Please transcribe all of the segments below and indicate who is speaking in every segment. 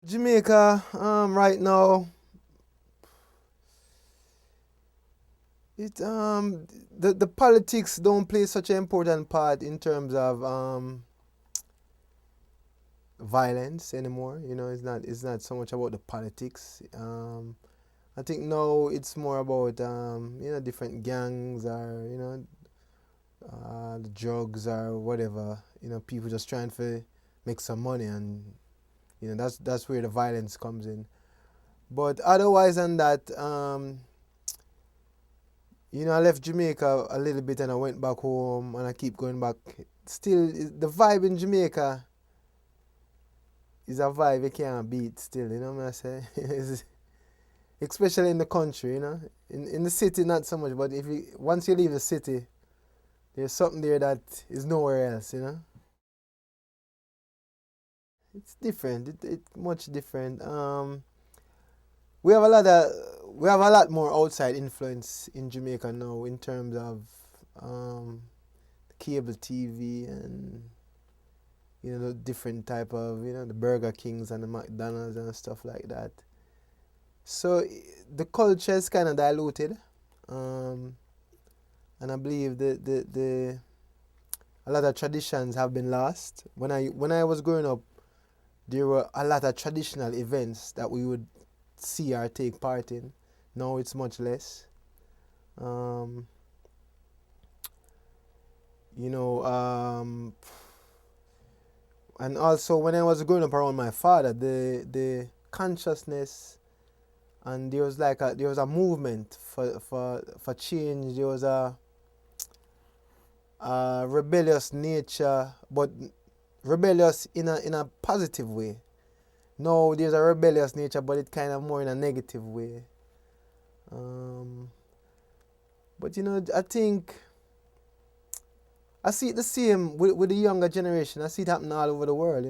Speaker 1: Jamaica, right now, it the politics don't play such an important part in terms of violence anymore. It's not so much about the politics. I think now it's more about different gangs or the drugs or whatever. People just trying to make some money, and that's where the violence comes in. But otherwise than that, I left Jamaica a little bit and I went back home and I keep going back. Still, the vibe in Jamaica is a vibe you can't beat still, what I say? Especially in the country, In the city, not so much, but once you leave the city, there's something there that is nowhere else. It's different. It's much different. We have a lot more outside influence in Jamaica now in terms of cable TV and the different type of the Burger Kings and the McDonald's and stuff like that. So the culture is kind of diluted, and I believe the a lot of traditions have been lost. When I was growing up, there were a lot of traditional events that we would see or take part in. Now it's much less. Um, you know, and also when I was growing up around my father, the consciousness, and there was a movement for change. There was a rebellious nature, but rebellious in a positive way. No, there's a rebellious nature, but it's kind of more in a negative way. But I think I see it the same with the younger generation. I see it happen all over the world.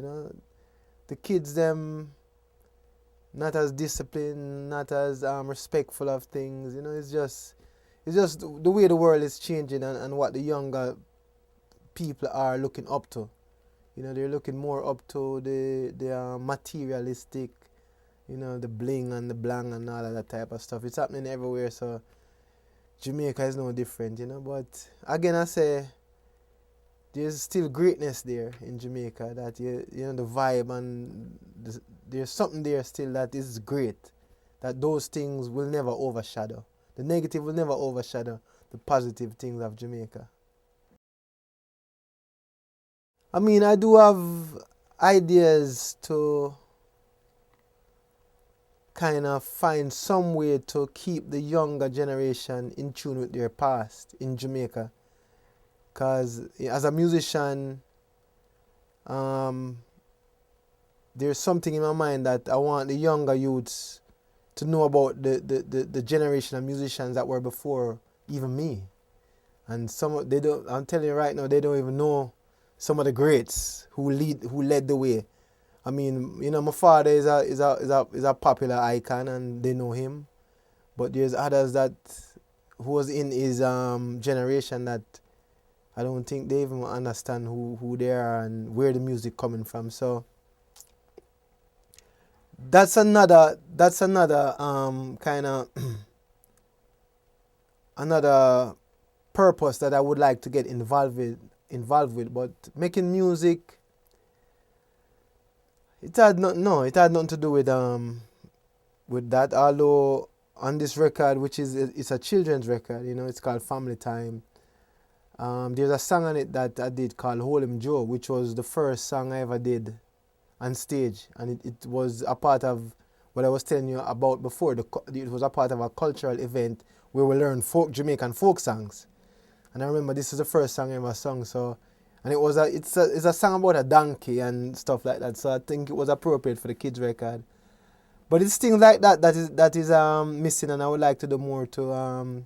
Speaker 1: The kids them not as disciplined, not as respectful of things. It's just the way the world is changing, and what the younger people are looking up to. They're looking more up to the materialistic, the bling and the blang and all of that type of stuff. It's happening everywhere, so Jamaica is no different, But again, I say there's still greatness there in Jamaica. That the vibe and there's something there still that is great. That those things will never overshadow. The negative will never overshadow the positive things of Jamaica. I mean, I do have ideas to kind of find some way to keep the younger generation in tune with their past in Jamaica. Because as a musician, there's something in my mind that I want the younger youths to know about the generation of musicians that were before even me. And they don't. I'm telling you right now, they don't even know some of the greats who led the way. I mean, my father is a popular icon, and they know him. But there's others who was in his generation that I don't think they even understand who they are and where the music coming from. So that's another kind of another purpose that I would like to get involved with. But making music, it had nothing to do with that. Although on this record, which it's a children's record, it's called Family Time. There's a song on it that I did called Hold Him Joe, which was the first song I ever did on stage, and it was a part of what I was telling you about before. It was a part of a cultural event where we learned Jamaican folk songs, and I remember this is the first song I ever sung. So, and it's a song about a donkey and stuff like that. So I think it was appropriate for the kids record. But it's things like that is missing, and I would like to do more to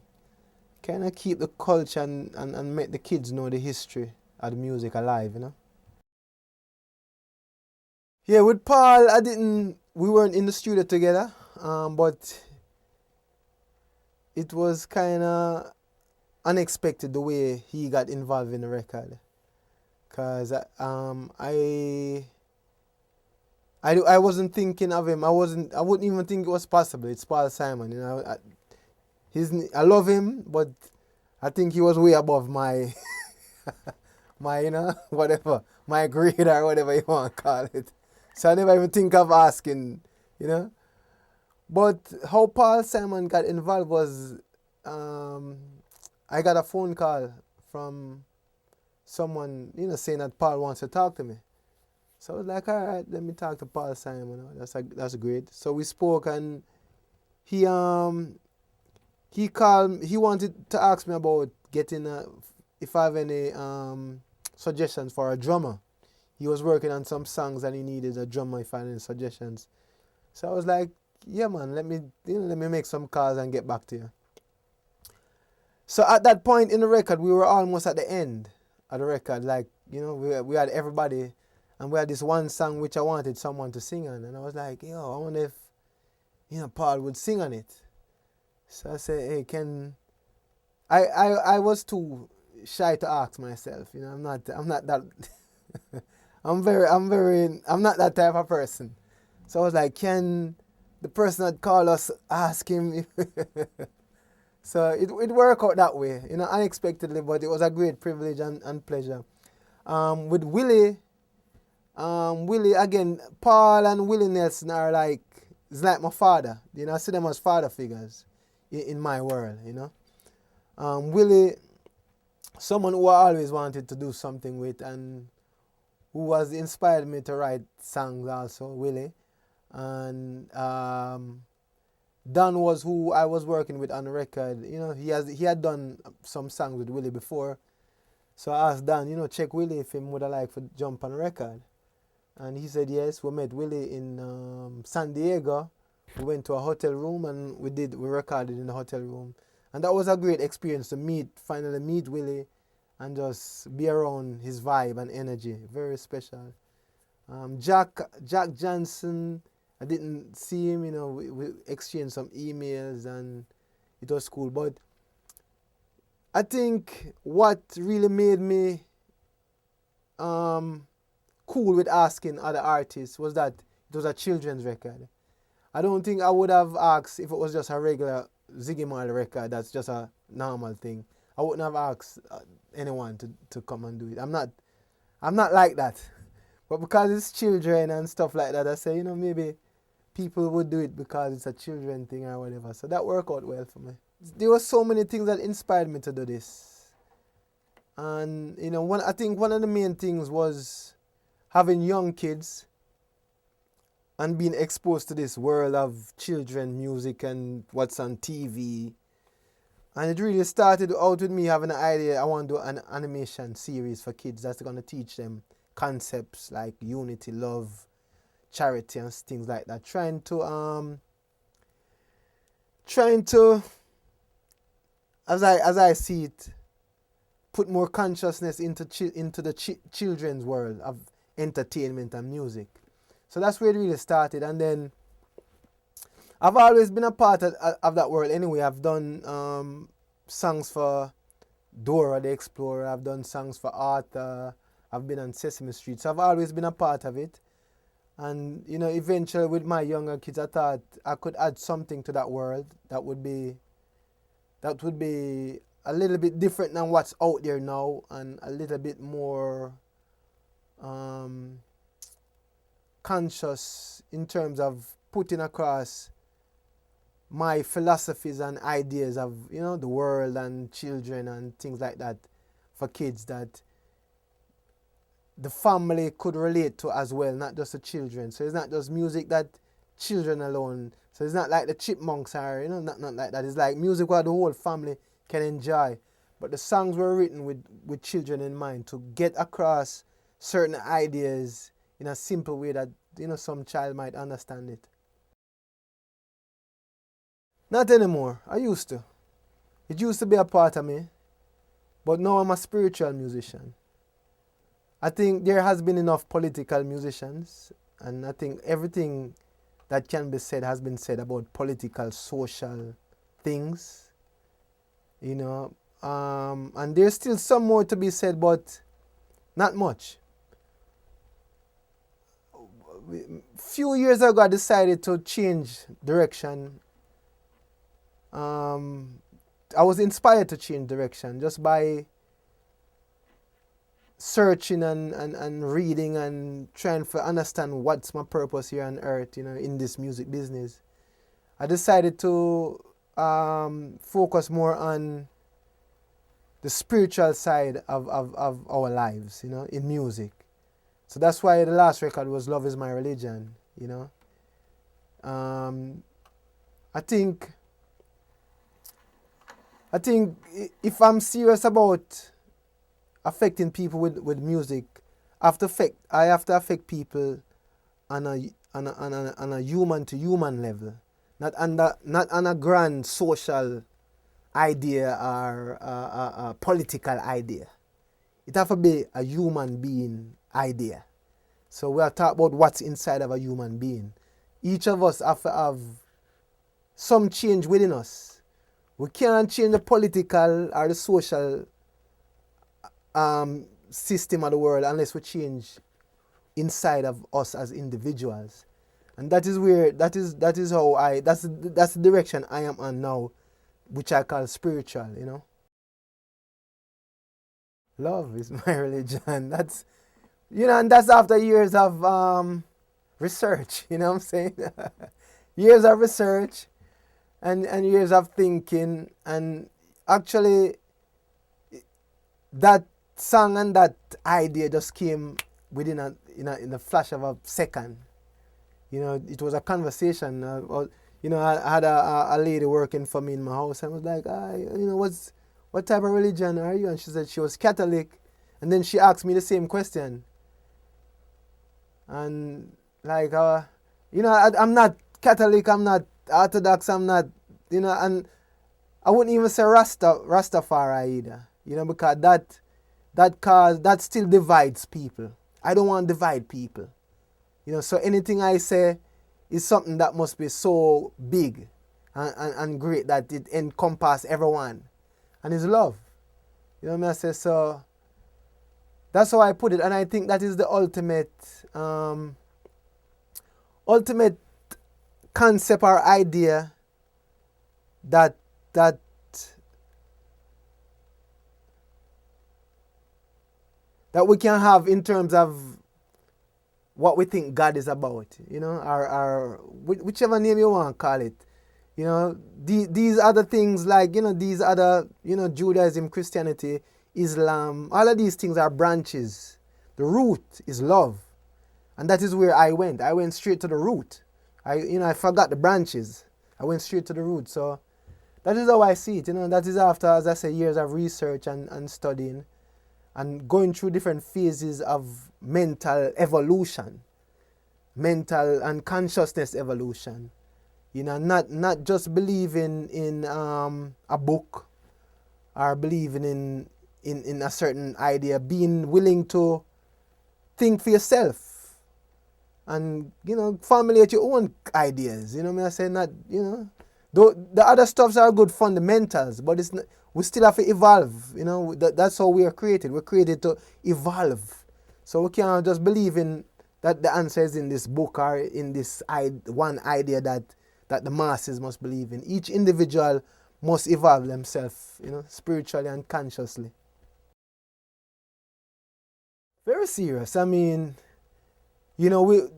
Speaker 1: kind of keep the culture and make the kids know the history of the music alive, Yeah, with Paul, we weren't in the studio together, but it was kind of unexpected the way he got involved in the record. Because I I wasn't thinking of him. I wouldn't even think it was possible. It's Paul Simon, you know. I love him, but I think he was way above my my, you know, whatever, my grade or whatever you want to call it. So I never even think of asking, you know. But how Paul Simon got involved was, um, I got a phone call from someone, you know, saying that Paul wants to talk to me. So I was like, all right, let me talk to Paul Simon. That's great. So we spoke, and he called. He wanted to ask me about getting if I have any suggestions for a drummer. He was working on some songs and he needed a drummer. If I had any suggestions, so I was like, yeah, man, let me make some calls and get back to you. So at that point in the record, we were almost at the end of the record. Like, you know, we had everybody, and we had this one song which I wanted someone to sing on, and I was like, yo, I wonder if, you know, Paul would sing on it. So I said, hey, I was too shy to ask myself. You know, I'm not that. I'm not that type of person. So I was like, can the person that called us ask him if so it worked out that way, you know, unexpectedly, but it was a great privilege and pleasure. With Willie again, Paul and Willie Nelson are like, it's like my father. You know, I see them as father figures in my world, you know. Willie, someone who I always wanted to do something with and who was inspired me to write songs also, Willie. And Dan was who I was working with on the record. You know, he had done some songs with Willie before. So I asked Dan, you know, check Willie if him would have liked to jump on the record. And he said yes. We met Willie in San Diego. We went to a hotel room and we recorded in the hotel room. And that was a great experience to finally meet Willie and just be around his vibe and energy. Very special. Jack Johnson, I didn't see him, you know, we exchanged some emails and it was cool. But I think what really made me cool with asking other artists was that it was a children's record. I don't think I would have asked if it was just a regular Ziggy Marley record, that's just a normal thing. I wouldn't have asked anyone to come and do it. I'm not like that. But because it's children and stuff like that, I say, you know, maybe people would do it because it's a children thing or whatever. So that worked out well for me. There were so many things that inspired me to do this. And, you know, I think one of the main things was having young kids and being exposed to this world of children music and what's on TV. And it really started out with me having an idea. I want to do an animation series for kids that's going to teach them concepts like unity, love, charity and things like that. Trying to as I see it, put more consciousness into the children's world of entertainment and music. So that's where it really started. And then I've always been a part of that world anyway. I've done songs for Dora the Explorer. I've done songs for Arthur. I've been on Sesame Street. So I've always been a part of it. And, you know, eventually with my younger kids, I thought I could add something to that world that would be a little bit different than what's out there now and a little bit more conscious in terms of putting across my philosophies and ideas of, you know, the world and children and things like that for kids that the family could relate to as well, not just the children. So it's not just music that children alone. So it's not like the Chipmunks are, you know, not like that. It's like music where the whole family can enjoy. But the songs were written with children in mind to get across certain ideas in a simple way that, you know, some child might understand it. Not anymore. I used to. It used to be a part of me. But now I'm a spiritual musician. I think there has been enough political musicians, and I think everything that can be said has been said about political, social things, you know. And there's still some more to be said, but not much. few years ago I decided to change direction. I was inspired to change direction just by searching and reading and trying to understand what's my purpose here on earth, in this music business. I decided to focus more on the spiritual side of our lives, in music. So that's why the last record was Love Is My Religion, I think if I'm serious about affecting people with music, I have to affect people on a human to human level, not on a grand social idea or a political idea. It has to be a human being idea. So we are talking about what's inside of a human being. Each of us have to have some change within us. We can't change the political or the social system of the world unless we change inside of us as individuals. And that's the direction I am on now, which I call spiritual, Love is my religion. That's, and that's after years of research, what I'm saying? Years of research and years of thinking, and actually that song and that idea just came within in a flash of a second. It was a conversation. I had a lady working for me in my house, and I was like, what type of religion are you? And she said she was Catholic, and then she asked me the same question. And like, I'm not Catholic, I'm not Orthodox, I'm not, and I wouldn't even say Rastafari either, because that still divides people. I don't want to divide people, so anything I say is something that must be so big and great that it encompasses everyone, and it's love. What I say? So that's how I put it, and I think that is the ultimate concept or idea that we can have in terms of what we think God is about, or whichever name you want to call it. These other things like, these other, Judaism, Christianity, Islam, all of these things are branches. The root is love. And that is where I went. I went straight to the root. I forgot the branches. I went straight to the root. So that is how I see it. That is after, as I say, years of research and studying and going through different phases of mental evolution, mental and consciousness evolution. Not just believing in a book or believing in a certain idea, being willing to think for yourself and, formulate your own ideas. I say not, though the other stuffs are good fundamentals, but it's not, we still have to evolve. That's how we are created. We're created to evolve. So we can't just believe in that the answer is in this book or in this one idea that the masses must believe in. Each individual must evolve themselves, spiritually and consciously. Very serious. I mean, I grew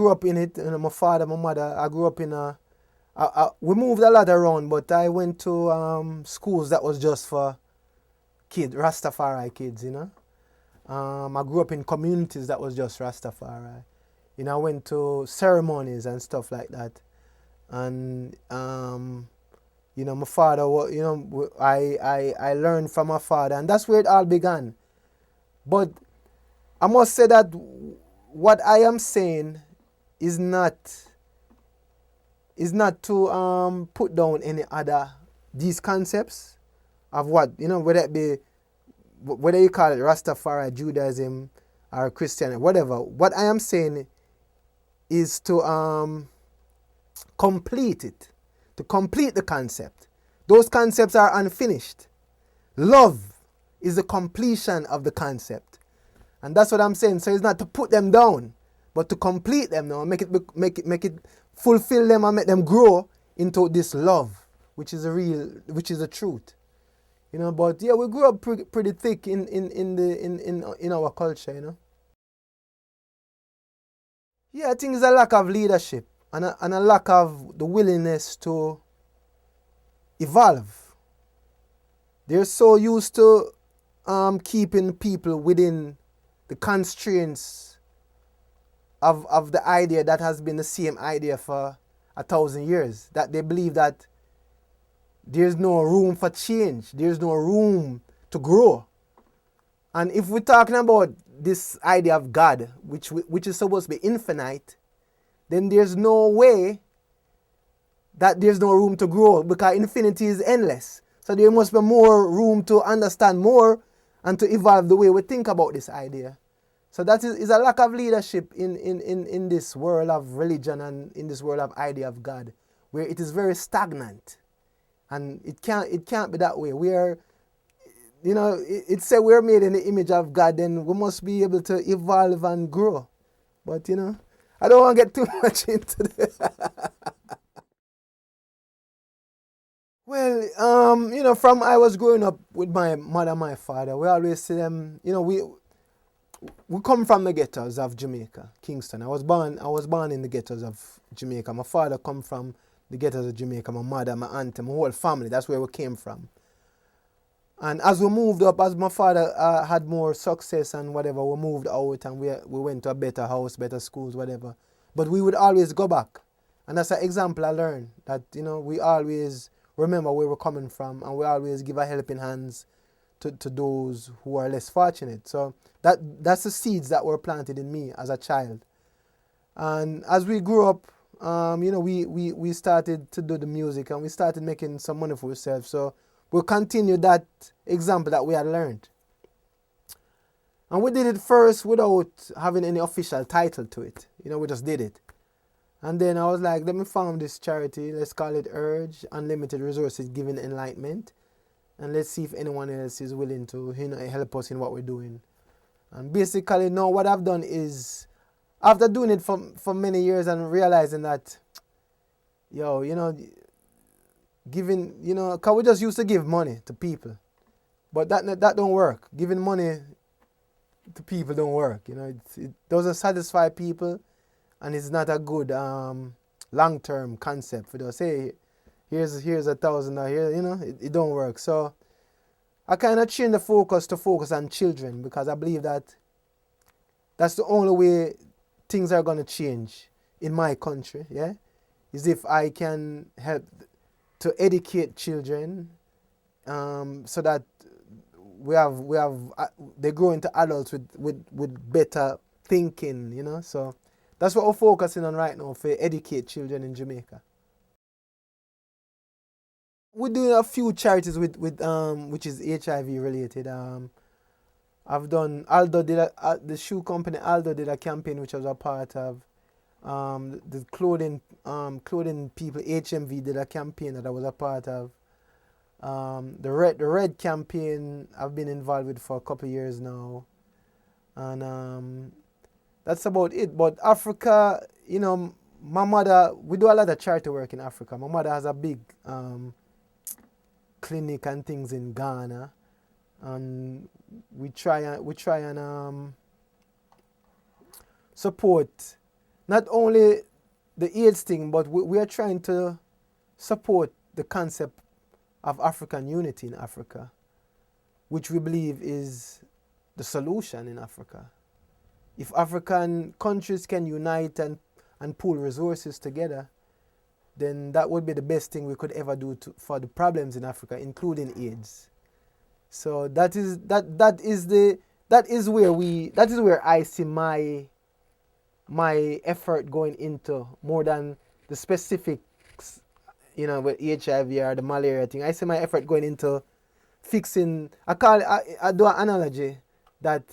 Speaker 1: up in it. My father, my mother. I grew up in we moved a lot around, but I went to schools that was just for kids, Rastafari kids. I grew up in communities that was just Rastafari. I went to ceremonies and stuff like that. And, my father, I learned from my father, and that's where it all began. But I must say that what I am saying is not to put down any other, these concepts of what, whether you call it Rastafari, Judaism, or Christianity, whatever. What I am saying is to complete it, to complete the concept. Those concepts are unfinished. Love is the completion of the concept. And that's what I'm saying. So it's not to put them down, but to complete them now, make it fulfill them and make them grow into this love, which is the truth. You know, but yeah, we grew up pretty thick in our culture, you know. Yeah, I think it's a lack of leadership and a lack of the willingness to evolve. They're so used to keeping people within the constraints of the idea that has been the same idea for 1,000 years, that they believe that there's no room for change, there's no room to grow. And if we're talking about this idea of God, which is supposed to be infinite, then there's no way that there's no room to grow, because infinity is endless. So there must be more room to understand more and to evolve the way we think about this idea. So that is a lack of leadership in this world of religion and in this world of idea of God, where it is very stagnant. And it can't be that way. We are, you know, it said we're made in the image of God, then we must be able to evolve and grow. But, you know, I don't want to get too much into that. Well, you know, from I was growing up with my mother and my father, we always see them, you know, we come from the ghettos of Jamaica, Kingston. I was born in the ghettos of Jamaica. My father come from the ghettos of Jamaica, my mother, my aunt, my whole family. That's where we came from. And as we moved up, as my father had more success and whatever, we moved out and we went to a better house, better schools, whatever. But we would always go back. And that's an example I learned, that, you know, we always remember where we're coming from, and we always give a helping hands to those who are less fortunate. So that's the seeds that were planted in me as a child. And as we grew up, you know, we started to do the music and we started making some money for ourselves. So we'll continue that example that we had learned. And we did it first without having any official title to it. You know, we just did it. And then I was like, let me found this charity. Let's call it U.R.G.E, Unlimited Resources Giving Enlightenment. And let's see if anyone else is willing to, you know, help us in what we're doing. And basically now what I've done is, after doing it for many years and realizing that, yo, you know, giving, you know, because we just used to give money to people. But that don't work. Giving money to people don't work. You know, it doesn't satisfy people, and it's not a good long-term concept for us. Say, here's $1,000 here, you know, it don't work. So I kind of changed the focus to focus on children, because I believe that that's the only way things are going to change in my country, yeah, is if I can help to educate children, so that they grow into adults with better thinking, you know. So that's what we're focusing on right now, for educate children in Jamaica. We're doing a few charities with which is HIV related. I've done, the shoe company Aldo did a campaign which I was a part of. The clothing people, HMV, did a campaign that I was a part of. The red campaign I've been involved with for a couple of years now. And that's about it. But Africa, you know, my mother, we do a lot of charity work in Africa. My mother has a big clinic and things in Ghana. And we try and support not only the AIDS thing, but we are trying to support the concept of African unity in Africa, which we believe is the solution in Africa. If African countries can unite and pool resources together, then that would be the best thing we could ever do for the problems in Africa, including AIDS. So that is where I see my effort going into, more than the specifics, you know, with HIV or the malaria thing. I see my effort going into fixing. I do an analogy that,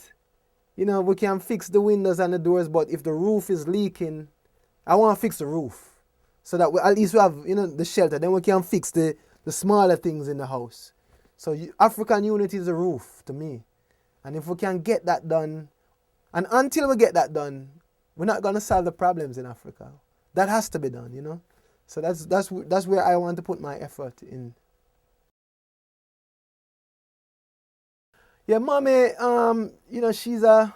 Speaker 1: you know, we can fix the windows and the doors, but if the roof is leaking, I want to fix the roof, so that at least we have, you know, the shelter. Then we can fix the smaller things in the house. So African unity is the roof to me. And if we can get that done, And until we get that done, we're not going to solve the problems in Africa. That has to be done, you know. So that's where I want to put my effort in. Yeah, mommy, you know, she's a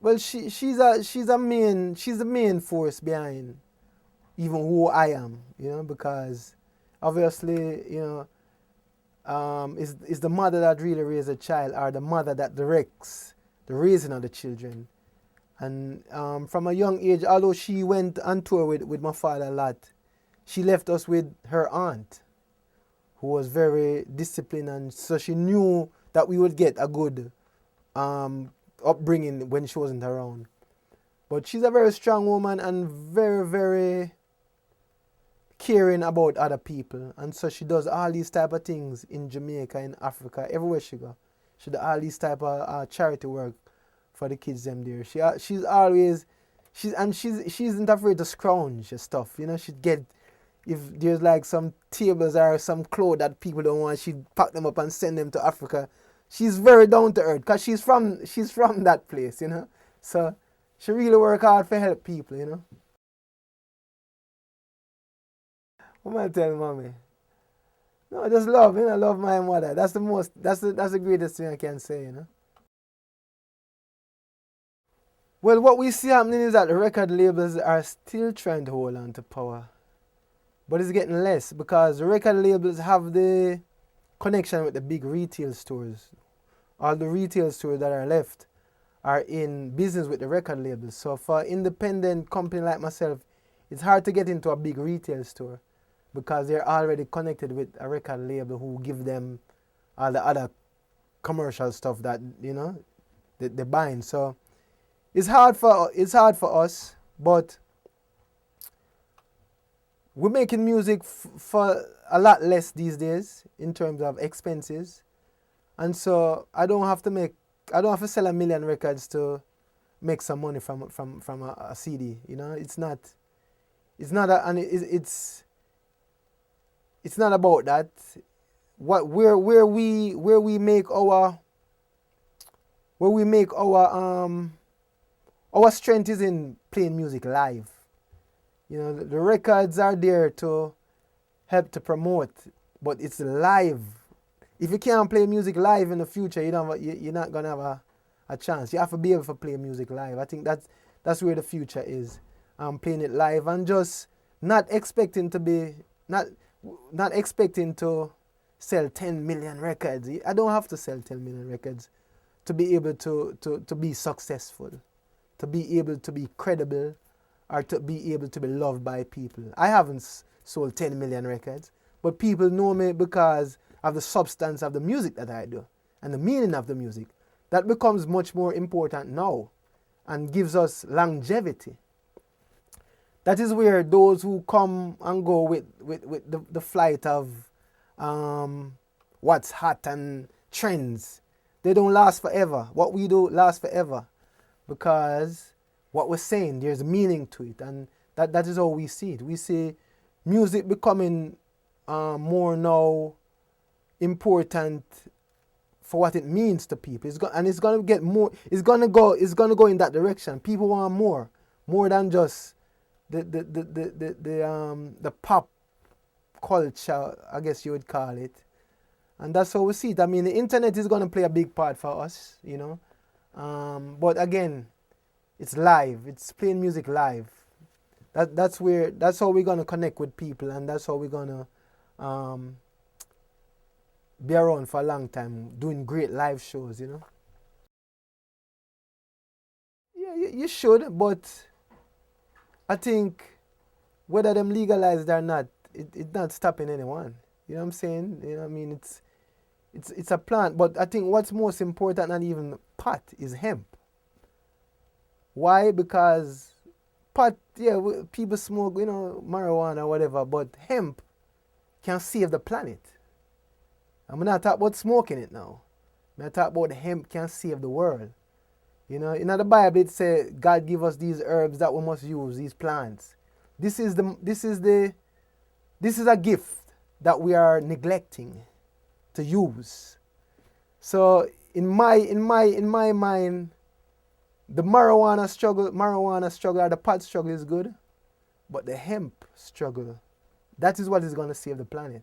Speaker 1: well, she's the main force behind even who I am, you know, because obviously, you know, is the mother that really raises a child, or the mother that directs the raising of the children. And from a young age, although she went on tour with my father a lot, she left us with her aunt, who was very disciplined, and so she knew that we would get a good upbringing when she wasn't around. But she's a very strong woman and very, very caring about other people. And so she does all these type of things in Jamaica, in Africa, everywhere she go. She does all these type of charity work for the kids them there. She's always, she isn't afraid to scrounge stuff. You know, she'd get, if there's like some tables or some clothes that people don't want, she'd pack them up and send them to Africa. She's very down to earth because she's from that place, you know. So she really work hard to help people, you know. What am I telling mommy? No, just love, you know, love my mother. That's the greatest thing I can say, you know. Well, what we see happening is that the record labels are still trying to hold on to power. But it's getting less because the record labels have the connection with the big retail stores. All the retail stores that are left are in business with the record labels. So for an independent company like myself, it's hard to get into a big retail store because they're already connected with a record label who give them all the other commercial stuff that, you know, they're buying. So it's hard for us, but we're making music for a lot less these days in terms of expenses. And so I don't have to sell 1 million records to make some money from a CD. You know, it's not about that. Where we make our strength is in playing music live. You know, the records are there to help to promote, but it's live. If you can't play music live in the future, you're not gonna have a chance. You have to be able to play music live. I think that's where the future is. Playing it live and just not expecting to sell 10 million records. I don't have to sell 10 million records to be able to be successful, to be able to be credible, or to be able to be loved by people. I haven't sold 10 million records, but people know me because of the substance of the music that I do and the meaning of the music. That becomes much more important now and gives us longevity. That is where those who come and go with the flight of what's hot and trends, they don't last forever. What we do lasts forever because what we're saying, there's meaning to it, and that is how we see it. We see music becoming more now important for what it means to people. It's going to get more. It's going to go in that direction. People want more than just the pop culture, I guess you would call it. And that's how we see it. I mean, the internet is going to play a big part for us, you know. But again, it's live. It's playing music live. That's how we're going to connect with people, and that's how we're going to be around for a long time, doing great live shows, you know. Yeah, you should, but I think whether them legalized or not, it's not stopping anyone. You know what I'm saying? You know what I mean? It's a plant, but I think what's most important than even pot is hemp. Why? Because pot, yeah, people smoke, you know, marijuana or whatever, but hemp can save the planet. I'm not talking about smoking it now. I'm talking about hemp can save the world. You know, in the Bible it says God give us these herbs that we must use, these plants. This is a gift that we are neglecting to use. So in my mind, the marijuana struggle or the pot struggle is good, but the hemp struggle, that is what is going to save the planet.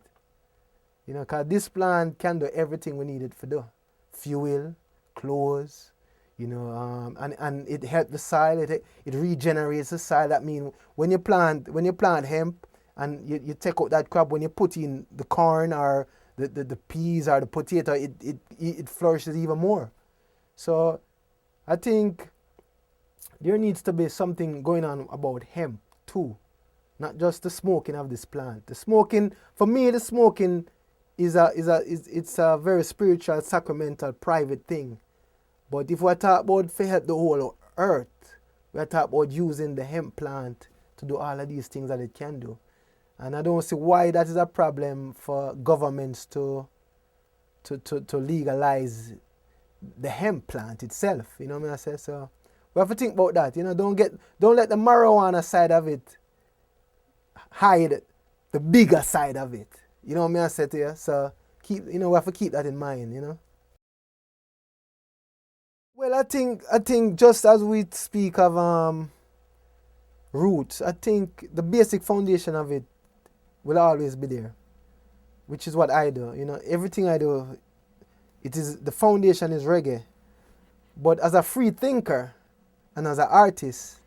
Speaker 1: You know, because this plant can do everything we need it to do. Fuel, clothes, you know, and it helps the soil, it regenerates the soil. That means when you plant hemp and you take out that crop, when you put in the corn or the peas or the potato, it flourishes even more. So I think there needs to be something going on about hemp too, not just the smoking of this plant. The smoking, for me, the smoking is a very spiritual, sacramental, private thing. But if we talk about to help the whole earth, we talk about using the hemp plant to do all of these things that it can do. And I don't see why that is a problem for governments to legalize the hemp plant itself. You know what I say? So we have to think about that. You know, don't let the marijuana side of it hide the bigger side of it. You know what I say to you? So we have to keep that in mind, you know. Well, I think just as we speak of roots, I think the basic foundation of it will always be there, which is what I do. You know, everything I do, the foundation is reggae. But as a free thinker and as an artist,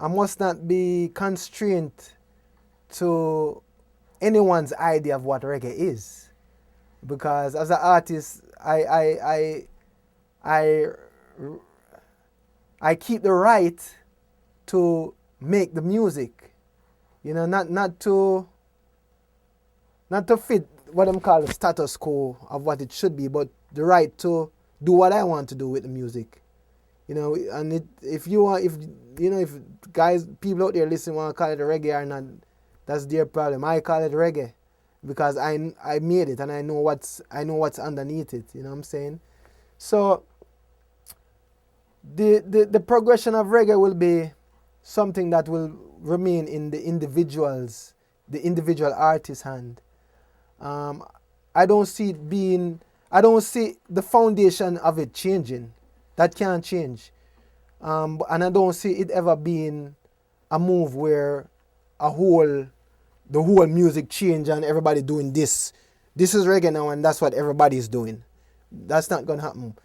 Speaker 1: I must not be constrained to anyone's idea of what reggae is, because as an artist, I keep the right to make the music, you know, not to fit what I'm calling the status quo of what it should be, but the right to do what I want to do with the music, you know. And if people out there listening want to call it a reggae or not, that's their problem. I call it reggae because I made it and I know what's underneath it. You know what I'm saying? So the progression of reggae will be something that will remain in the individual artist's hand. I don't see the foundation of it changing. That can't change. And I don't see it ever being a move where the whole music change and everybody doing this. This is reggae now and that's what everybody's doing. That's not going to happen.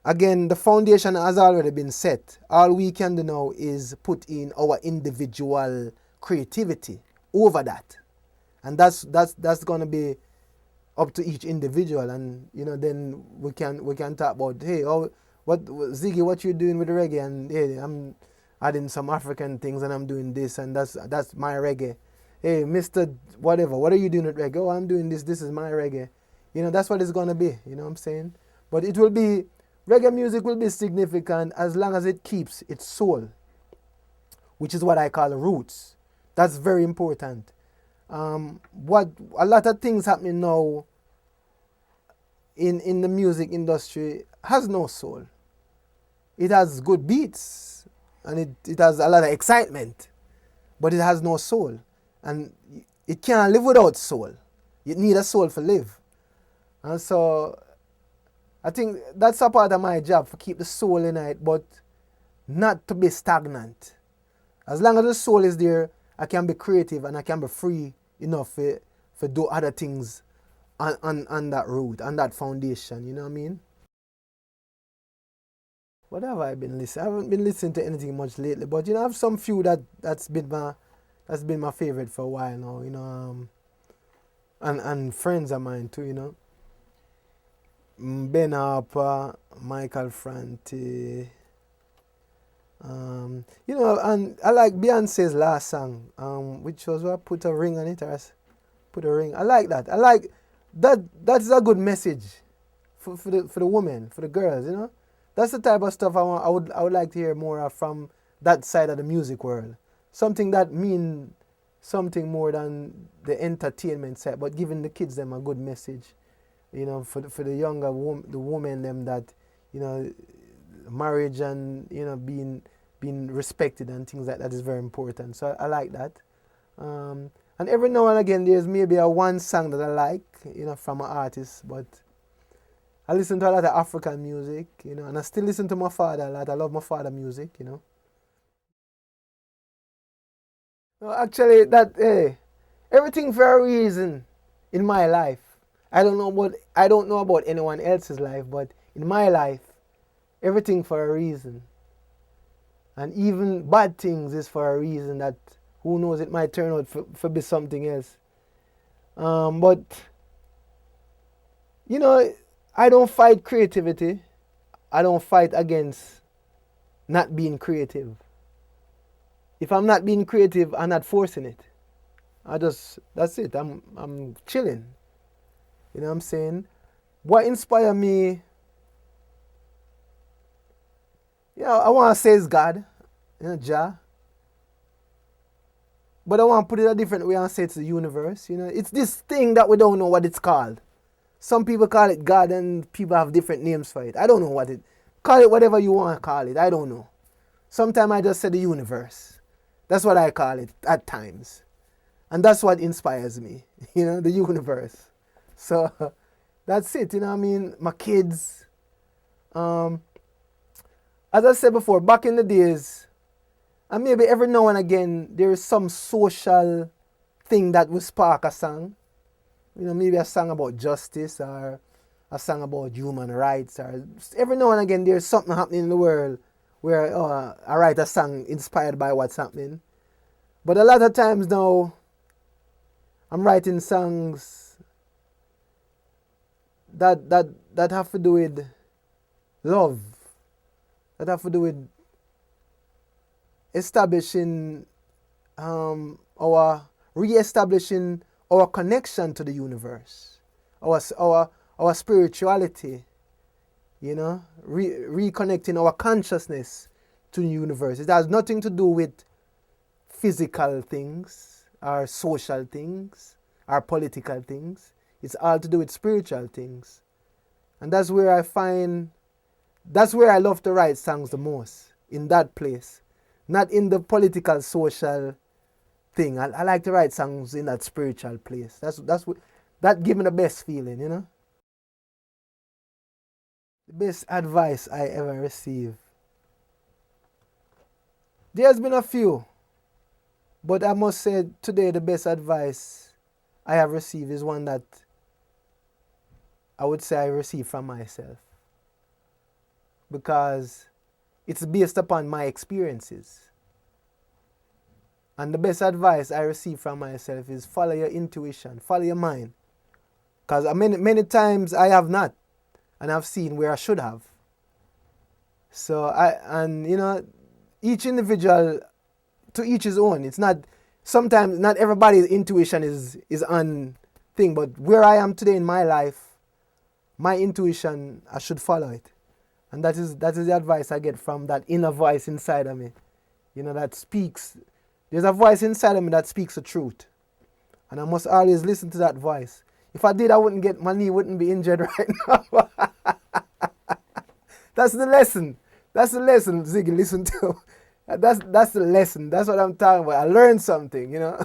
Speaker 1: Again, the foundation has already been set. All we can do now is put in our individual creativity over that. And that's going to be up to each individual. And, you know, then we can talk about, hey, Ziggy, what you doing with the reggae? And, hey, I'm adding some African things and I'm doing this and that's my reggae. Hey, Mr. Whatever, what are you doing with reggae? Oh, I'm doing this is my reggae. You know, that's what it's going to be, you know what I'm saying? But reggae music will be significant as long as it keeps its soul, which is what I call the roots. That's very important. What a lot of things happening now in the music industry has no soul. It has good beats and it has a lot of excitement, but it has no soul. And it can't live without soul. You need a soul to live. And so I think that's a part of my job, to keep the soul in it, but not to be stagnant. As long as the soul is there, I can be creative and I can be free enough to do other things on that root, on that foundation, you know what I mean? What have I been listening? I haven't been listening to anything much lately, but you know, I have some few that's been my favorite for a while now, you know, and friends of mine too, you know. Ben Harper, Michael Franti, you know, and I like Beyonce's last song, which was what, Put a Ring on It, or Put a Ring. I like that. I like that. That's a good message for the women, for the girls, you know. That's the type of stuff I would like to hear more of from that side of the music world. Something that means something more than the entertainment side, but giving the kids them a good message. You know, for the younger women them, that, you know, marriage and, you know, being respected and things like that is very important. So I like that. And every now and again there's maybe one song that I like, you know, from an artist, but I listen to a lot of African music, you know, and I still listen to my father a lot. I love my father music, you know. No, actually, everything for a reason in my life. I don't know about anyone else's life, but in my life, everything for a reason. And even bad things is for a reason that who knows, it might turn out for be something else. But you know, I don't fight creativity. I don't fight against not being creative. If I'm not being creative, I'm not forcing it. That's it. I'm chilling. You know what I'm saying? What inspired me, yeah, I want to say is God, you know, Jah. But I want to put it a different way and say it's the universe. You know, it's this thing that we don't know what it's called. Some people call it God and people have different names for it. I don't know what it. Call it whatever you want to call it. I don't know. Sometimes I just say the universe. That's what I call it at times. And that's what inspires me. You know, the universe. So that's it. You know what I mean? My kids. As I said before, back in the days, and maybe every now and again, there is some social thing that will spark a song. You know, maybe a song about justice or a song about human rights. Or every now and again, there's something happening in the world where I write a song inspired by what's happening. But a lot of times now, I'm writing songs that have to do with love, that have to do with establishing re-establishing our connection to the universe, our spirituality, you know, reconnecting our consciousness to the universe. It has nothing to do with physical things, or social things, or political things. It's all to do with spiritual things. And that's where I love to write songs the most, in that place. Not in the political, social thing. I like to write songs in that spiritual place. That gives me the best feeling, you know. The best advice I ever received. There's been a few, but I must say today the best advice I have received is one that I would say I received from myself, because it's based upon my experiences. And the best advice I receive from myself is follow your intuition, follow your mind. Because many times I have not, and I've seen where I should have. So you know, each individual, to each his own. It's not, sometimes not everybody's intuition is on thing, but where I am today in my life, my intuition, I should follow it. And that is the advice I get from that inner voice inside of me. You know, that speaks. There's a voice inside of me that speaks the truth. And I must always listen to that voice. If I did, my knee wouldn't be injured right now. That's the lesson. That's the lesson, Ziggy, listen to. That's the lesson. That's what I'm talking about. I learned something, you know.